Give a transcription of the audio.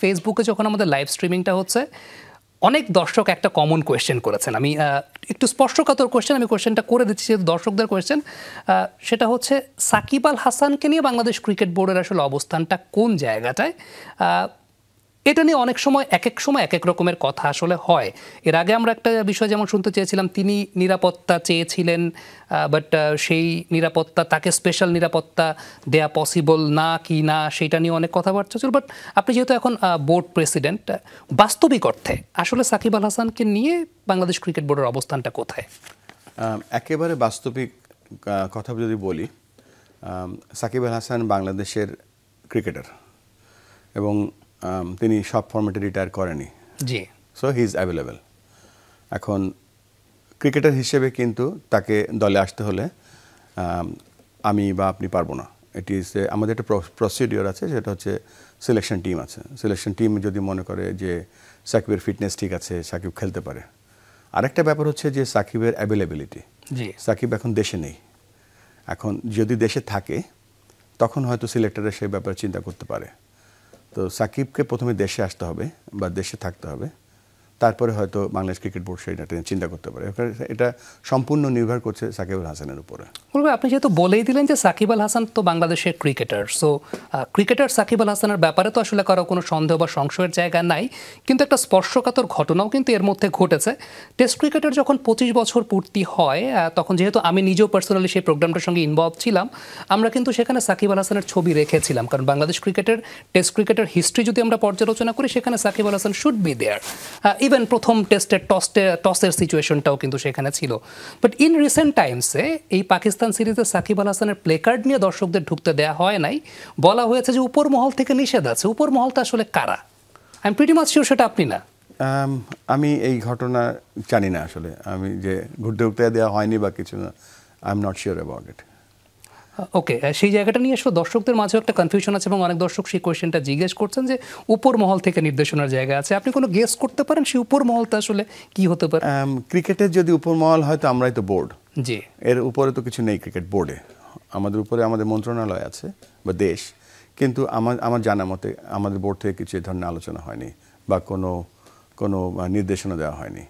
ফেসবুকে যখন আমাদের লাইভ স্ট্রিমিংটা হচ্ছে অনেক দর্শক একটা কমন কোয়েশ্চেন করেছেন। আমি একটু স্পর্শকাতর কোয়েশ্চেন, আমি কোয়েশ্চেনটা করে দিচ্ছি যেহেতু দর্শকদের কোয়েশ্চেন। সেটা হচ্ছে সাকিব আল হাসানকে নিয়ে বাংলাদেশ ক্রিকেট বোর্ডের আসলে অবস্থানটা কোন জায়গাটায়। এটা নিয়ে অনেক সময় এক এক রকমের কথা আসলে হয়। এর আগে আমরা একটা বিষয় যেমন শুনতে চেয়েছিলাম, তিনি নিরাপত্তা চেয়েছিলেন, বাট সেই নিরাপত্তা, তাকে স্পেশাল নিরাপত্তা দেয়া পসিবল না কি না সেটা নিয়ে অনেক কথাবার্তা ছিল। বাট আপনি যেহেতু এখন বোর্ড প্রেসিডেন্ট, বাস্তবিক অর্থে আসলে সাকিব আল হাসানকে নিয়ে বাংলাদেশ ক্রিকেট বোর্ডের অবস্থানটা কোথায়? একেবারে বাস্তবিক কথা যদি বলি, সাকিব আল হাসান বাংলাদেশের ক্রিকেটার এবং তিনি সব ফরম্যাটে রিটায়ার করেনি। জি, সো হি ইজ অ্যাভেলেবেল। এখন ক্রিকেটার হিসেবে কিন্তু তাকে দলে আসতে হলে আমি বা আপনি পারবো না। এটি ইজ আমাদের একটা প্রসিডিওর আছে, সেটা হচ্ছে সিলেকশন টিম আছে। সিলেকশন টিম যদি মনে করে যে সাকিবের ফিটনেস ঠিক আছে, সাকিব খেলতে পারে। আরেকটা ব্যাপার হচ্ছে যে সাকিবের অ্যাভেলেবিলিটি। জি, সাকিব এখন দেশে নেই। এখন যদি দেশে থাকে তখন হয়তো সিলেক্টররা সেই ব্যাপারে চিন্তা করতে পারে। তো সাকিবকে প্রথমে দেশে আসতে হবে বা দেশে থাকতে হবে, তারপরে হয়তো বাংলাদেশ ক্রিকেট বোর্ড সেটা চিন্তা করতে পারে। এটা সম্পূর্ণ নির্ভর করছে সাকিব আল হাসানের উপরে। বলবে আপনি যেহেতু বলেই দিলেন যে সাকিব আল হাসান তো বাংলাদেশের cricketer, so cricketer Shakib Al হাসানের ব্যাপারে তো আসলে কারো কোনো সন্দেহ বা সংশয়ের জায়গা নাই। কিন্তু একটা স্পর্শকাতর ঘটনাও কিন্তু এর মধ্যে ঘটেছে। টেস্ট ক্রিকেটার যখন 25 বছর পূর্তি হয়, তখন যেহেতু আমি নিজেও পার্সোনালি সেই প্রোগ্রামটার সঙ্গে ইনভলভ ছিলাম, আমরা কিন্তু সেখানে সাকিব আল হাসানের ছবি রেখেছিলাম। কারণ বাংলাদেশ ক্রিকেটের টেস্ট ক্রিকেটের হিস্ট্রি যদি আমরা পর্যালোচনা করি, সেখানে Shakib Al Hasan should be there. Even প্রথম টেস্টের টসের সিচুয়েশনটাও কিন্তু সেখানে ছিল। বাট ইন রিসেন্ট টাইমসে এই পাকিস্তান সিরিজে সাকিব আল হাসানের প্লে কার্ড নিয়ে দর্শকদের ঢুকতে দেওয়া হয় নাই, বলা হয়েছে যে উপর মহল থেকে নিষেধ আছে। উপর মহলটা আসলে কারা? I am pretty much sure সেটা আপনি না। আমি এই ঘটনা জানি না আসলে, আমি যে ঢুকতে দেওয়া হয়নি বা কিছু না, I am not sure about it. Okay, সেই জায়গাটা নিয়ে আসলে দর্শকদের মাঝেও একটা কনফিউশন আছে এবং অনেক দর্শক সেই কোয়েশ্চেনটা জিজ্ঞেস করছেন যে উপর মহল থেকে নির্দেশনার জায়গা আছে। আপনি কোনো গেস করতে পারেন সেই উপর মহলটা আসলে কি হতে পারে? ক্রিকেটের যদি উপর মহল হয় তো আমরাই তো বোর্ড। জি, এর উপরে তো কিছু নেই ক্রিকেট বোর্ডে। আমাদের উপরে আমাদের মন্ত্রণালয় আছে বা দেশ, কিন্তু আমার জানা মতে আমাদের বোর্ড থেকে কিছু এই ধরনের আলোচনা হয়নি বা কোনো নির্দেশনা দেওয়া হয়নি।